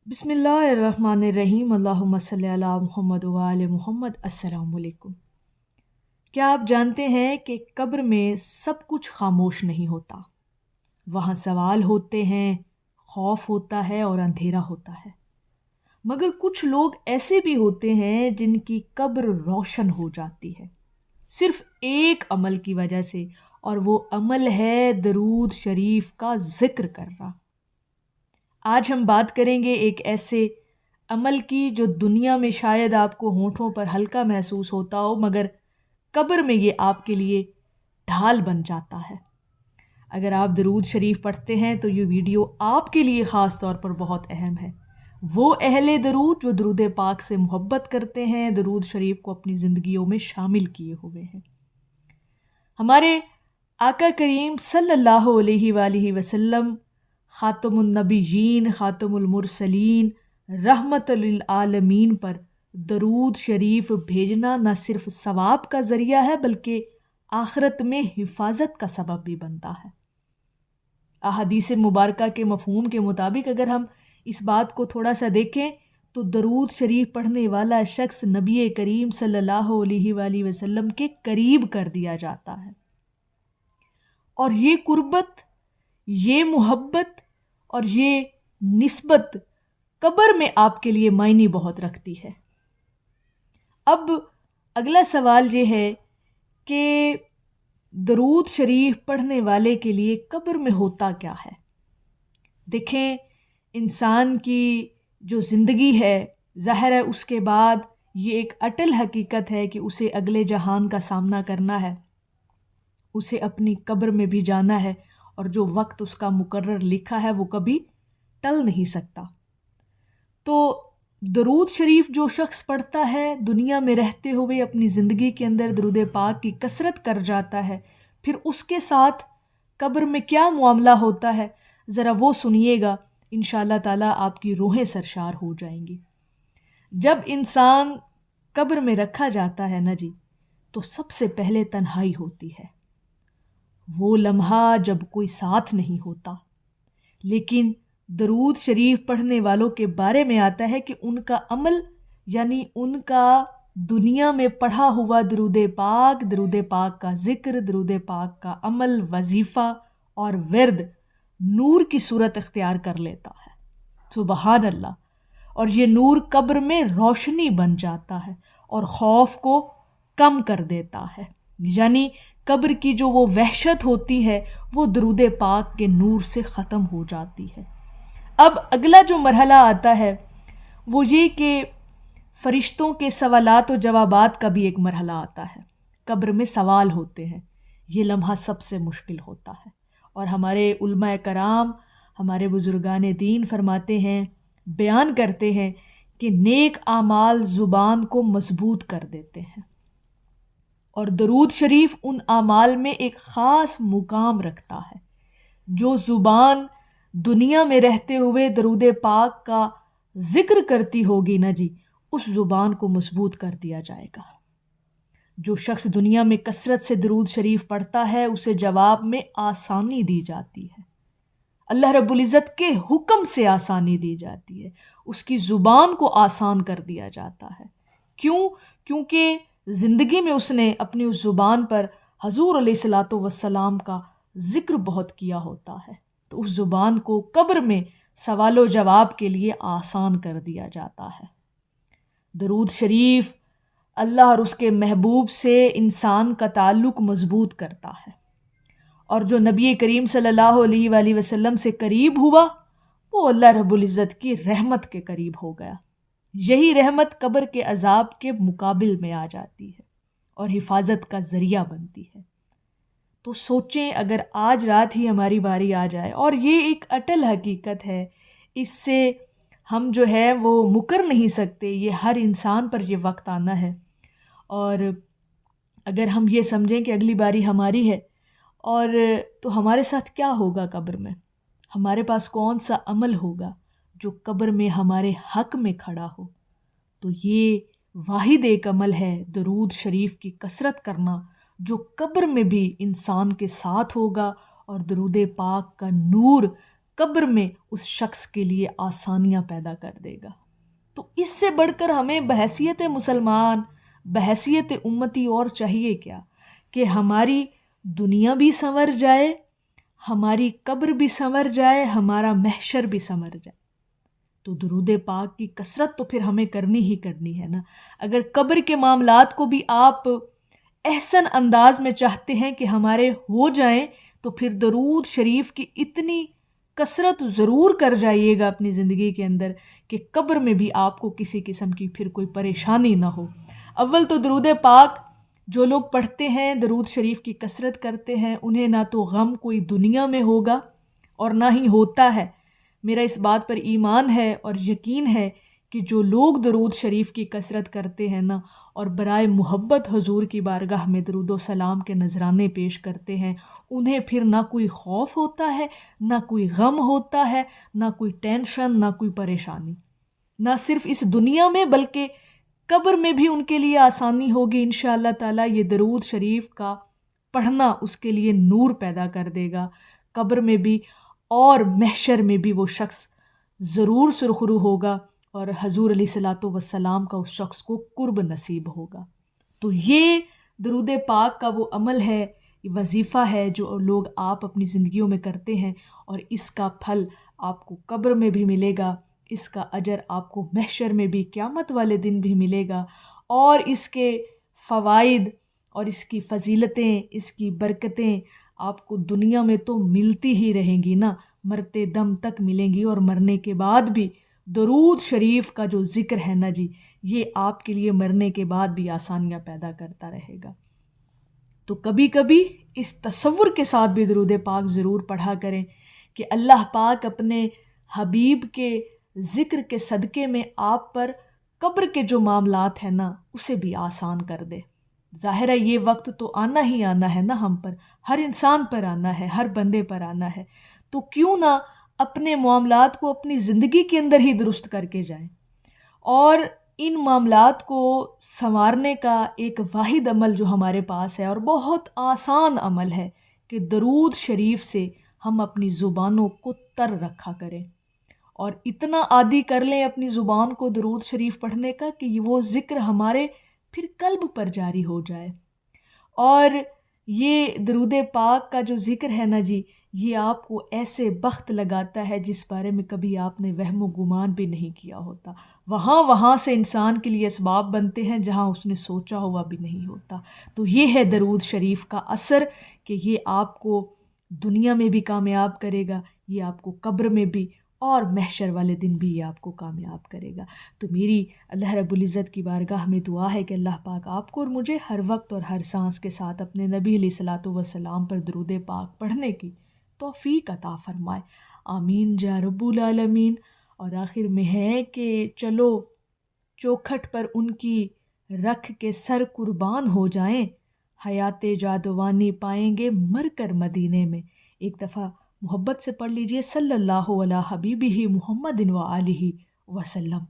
بسم اللہ الرحمن الرحیم، اللہم صلی علی محمد و آل محمد۔ السلام علیکم۔ کیا آپ جانتے ہیں کہ قبر میں سب کچھ خاموش نہیں ہوتا؟ وہاں سوال ہوتے ہیں، خوف ہوتا ہے اور اندھیرا ہوتا ہے، مگر کچھ لوگ ایسے بھی ہوتے ہیں جن کی قبر روشن ہو جاتی ہے صرف ایک عمل کی وجہ سے، اور وہ عمل ہے درود شریف کا ذکر کرنا۔ آج ہم بات کریں گے ایک ایسے عمل کی جو دنیا میں شاید آپ کو ہونٹوں پر ہلکا محسوس ہوتا ہو، مگر قبر میں یہ آپ کے لیے ڈھال بن جاتا ہے۔ اگر آپ درود شریف پڑھتے ہیں تو یہ ویڈیو آپ کے لیے خاص طور پر بہت اہم ہے۔ وہ اہل درود جو درود پاک سے محبت کرتے ہیں، درود شریف کو اپنی زندگیوں میں شامل کیے ہوئے ہیں۔ ہمارے آقا کریم صلی اللہ علیہ وآلہ وسلم خاتم النبیین، خاتم المرسلین، رحمت للعالمین پر درود شریف بھیجنا نہ صرف ثواب کا ذریعہ ہے بلکہ آخرت میں حفاظت کا سبب بھی بنتا ہے۔ احادیث مبارکہ کے مفہوم کے مطابق اگر ہم اس بات کو تھوڑا سا دیکھیں تو درود شریف پڑھنے والا شخص نبی کریم صلی اللہ علیہ وآلہ وسلم کے قریب کر دیا جاتا ہے، اور یہ قربت، یہ محبت اور یہ نسبت قبر میں آپ کے لیے معنی بہت رکھتی ہے۔ اب اگلا سوال یہ ہے کہ درود شریف پڑھنے والے کے لیے قبر میں ہوتا کیا ہے؟ دیکھیں، انسان کی جو زندگی ہے، ظاہر ہے اس کے بعد یہ ایک اٹل حقیقت ہے کہ اسے اگلے جہان کا سامنا کرنا ہے، اسے اپنی قبر میں بھی جانا ہے، اور جو وقت اس کا مقرر لکھا ہے وہ کبھی ٹل نہیں سکتا۔ تو درود شریف جو شخص پڑھتا ہے، دنیا میں رہتے ہوئے اپنی زندگی کے اندر درود پاک کی کثرت کر جاتا ہے، پھر اس کے ساتھ قبر میں کیا معاملہ ہوتا ہے ذرا وہ سنیے گا، انشاءاللہ تعالیٰ آپ کی روحیں سرشار ہو جائیں گی۔ جب انسان قبر میں رکھا جاتا ہے نا جی، تو سب سے پہلے تنہائی ہوتی ہے، وہ لمحہ جب کوئی ساتھ نہیں ہوتا۔ لیکن درود شریف پڑھنے والوں کے بارے میں آتا ہے کہ ان کا عمل، یعنی ان کا دنیا میں پڑھا ہوا درود پاک کا ذکر، درود پاک کا عمل، وظیفہ اور ورد نور کی صورت اختیار کر لیتا ہے۔ سبحان اللہ۔ اور یہ نور قبر میں روشنی بن جاتا ہے اور خوف کو کم کر دیتا ہے، یعنی قبر کی جو وہ وحشت ہوتی ہے وہ درود پاک کے نور سے ختم ہو جاتی ہے۔ اب اگلا جو مرحلہ آتا ہے وہ یہ کہ فرشتوں کے سوالات و جوابات کا بھی ایک مرحلہ آتا ہے۔ قبر میں سوال ہوتے ہیں، یہ لمحہ سب سے مشکل ہوتا ہے، اور ہمارے علماء کرام، ہمارے بزرگان دین فرماتے ہیں، بیان کرتے ہیں کہ نیک اعمال زبان کو مضبوط کر دیتے ہیں، اور درود شریف ان اعمال میں ایک خاص مقام رکھتا ہے۔ جو زبان دنیا میں رہتے ہوئے درود پاک کا ذکر کرتی ہوگی نا جی، اس زبان کو مضبوط کر دیا جائے گا۔ جو شخص دنیا میں کثرت سے درود شریف پڑھتا ہے اسے جواب میں آسانی دی جاتی ہے، اللہ رب العزت کے حکم سے آسانی دی جاتی ہے، اس کی زبان کو آسان کر دیا جاتا ہے۔ کیوں؟ کیونکہ زندگی میں اس نے اپنی اس زبان پر حضور علیہ الصلاۃ والسلام کا ذکر بہت کیا ہوتا ہے، تو اس زبان کو قبر میں سوال و جواب کے لیے آسان کر دیا جاتا ہے۔ درود شریف اللہ اور اس کے محبوب سے انسان کا تعلق مضبوط کرتا ہے، اور جو نبی کریم صلی اللہ علیہ وآلہ وسلم سے قریب ہوا وہ اللہ رب العزت کی رحمت کے قریب ہو گیا۔ یہی رحمت قبر کے عذاب کے مقابل میں آ جاتی ہے اور حفاظت کا ذریعہ بنتی ہے۔ تو سوچیں اگر آج رات ہی ہماری باری آ جائے، اور یہ ایک اٹل حقیقت ہے، اس سے ہم جو ہے وہ مکر نہیں سکتے، یہ ہر انسان پر یہ وقت آنا ہے، اور اگر ہم یہ سمجھیں کہ اگلی باری ہماری ہے، اور تو ہمارے ساتھ کیا ہوگا قبر میں؟ ہمارے پاس کون سا عمل ہوگا جو قبر میں ہمارے حق میں کھڑا ہو؟ تو یہ واحد ایک عمل ہے درود شریف کی کثرت کرنا، جو قبر میں بھی انسان کے ساتھ ہوگا، اور درود پاک کا نور قبر میں اس شخص کے لیے آسانیاں پیدا کر دے گا۔ تو اس سے بڑھ کر ہمیں بحیثیت مسلمان، بحیثیت امتی اور چاہیے کیا کہ ہماری دنیا بھی سنور جائے، ہماری قبر بھی سنور جائے، ہمارا محشر بھی سنور جائے۔ تو درود پاک کی کثرت تو پھر ہمیں کرنی ہی کرنی ہے نا۔ اگر قبر کے معاملات کو بھی آپ احسن انداز میں چاہتے ہیں کہ ہمارے ہو جائیں، تو پھر درود شریف کی اتنی کثرت ضرور کر جائیے گا اپنی زندگی کے اندر کہ قبر میں بھی آپ کو کسی قسم کی پھر کوئی پریشانی نہ ہو۔ اول تو درود پاک جو لوگ پڑھتے ہیں، درود شریف کی کثرت کرتے ہیں، انہیں نہ تو غم کوئی دنیا میں ہوگا اور نہ ہی ہوتا ہے۔ میرا اس بات پر ایمان ہے اور یقین ہے کہ جو لوگ درود شریف کی کثرت کرتے ہیں نا اور برائے محبت حضور کی بارگاہ میں درود و سلام کے نذرانے پیش کرتے ہیں، انہیں پھر نہ کوئی خوف ہوتا ہے، نہ کوئی غم ہوتا ہے، نہ کوئی ٹینشن، نہ کوئی پریشانی۔ نہ صرف اس دنیا میں بلکہ قبر میں بھی ان کے لیے آسانی ہوگی انشاءاللہ تعالیٰ۔ یہ درود شریف کا پڑھنا اس کے لیے نور پیدا کر دے گا قبر میں بھی، اور محشر میں بھی وہ شخص ضرور سرخرو ہوگا اور حضور علیہ الصلاۃ والسلام کا اس شخص کو قرب نصیب ہوگا۔ تو یہ درود پاک کا وہ عمل ہے، وظیفہ ہے جو لوگ آپ اپنی زندگیوں میں کرتے ہیں، اور اس کا پھل آپ کو قبر میں بھی ملے گا، اس کا اجر آپ کو محشر میں بھی قیامت والے دن بھی ملے گا، اور اس کے فوائد اور اس کی فضیلتیں، اس کی برکتیں آپ کو دنیا میں تو ملتی ہی رہیں گی نا، مرتے دم تک ملیں گی، اور مرنے کے بعد بھی درود شریف کا جو ذکر ہے نا جی، یہ آپ کے لیے مرنے کے بعد بھی آسانیاں پیدا کرتا رہے گا۔ تو کبھی کبھی اس تصور کے ساتھ بھی درود پاک ضرور پڑھا کریں کہ اللہ پاک اپنے حبیب کے ذکر کے صدقے میں آپ پر قبر کے جو معاملات ہیں نا اسے بھی آسان کر دے۔ ظاہر ہے یہ وقت تو آنا ہی آنا ہے نا، ہم پر، ہر انسان پر آنا ہے، ہر بندے پر آنا ہے، تو کیوں نہ اپنے معاملات کو اپنی زندگی کے اندر ہی درست کر کے جائیں۔ اور ان معاملات کو سنوارنے کا ایک واحد عمل جو ہمارے پاس ہے اور بہت آسان عمل ہے کہ درود شریف سے ہم اپنی زبانوں کو تر رکھا کریں، اور اتنا عادی کر لیں اپنی زبان کو درود شریف پڑھنے کا کہ وہ ذکر ہمارے پھر قلب پر جاری ہو جائے۔ اور یہ درود پاک کا جو ذکر ہے نا جی، یہ آپ کو ایسے بخت لگاتا ہے جس بارے میں کبھی آپ نے وہم و گمان بھی نہیں کیا ہوتا۔ وہاں سے انسان کے لیے اسباب بنتے ہیں جہاں اس نے سوچا ہوا بھی نہیں ہوتا۔ تو یہ ہے درود شریف کا اثر کہ یہ آپ کو دنیا میں بھی کامیاب کرے گا، یہ آپ کو قبر میں بھی اور محشر والے دن بھی یہ آپ کو کامیاب کرے گا۔ تو میری اللہ رب العزت کی بارگاہ میں دعا ہے کہ اللہ پاک آپ کو اور مجھے ہر وقت اور ہر سانس کے ساتھ اپنے نبی علیہ الصلاۃ والسلام پر درود پاک پڑھنے کی توفیق عطا فرمائے، آمین یا رب العالمین۔ اور آخر میں ہے کہ چلو چوکھٹ پر ان کی رکھ کے سر قربان ہو جائیں، حیات جادوانی پائیں گے مر کر مدینے میں۔ ایک دفعہ محبت سے پڑھ لیجئے، صلی اللہ علی حبیبہ محمد و آلہ وسلم۔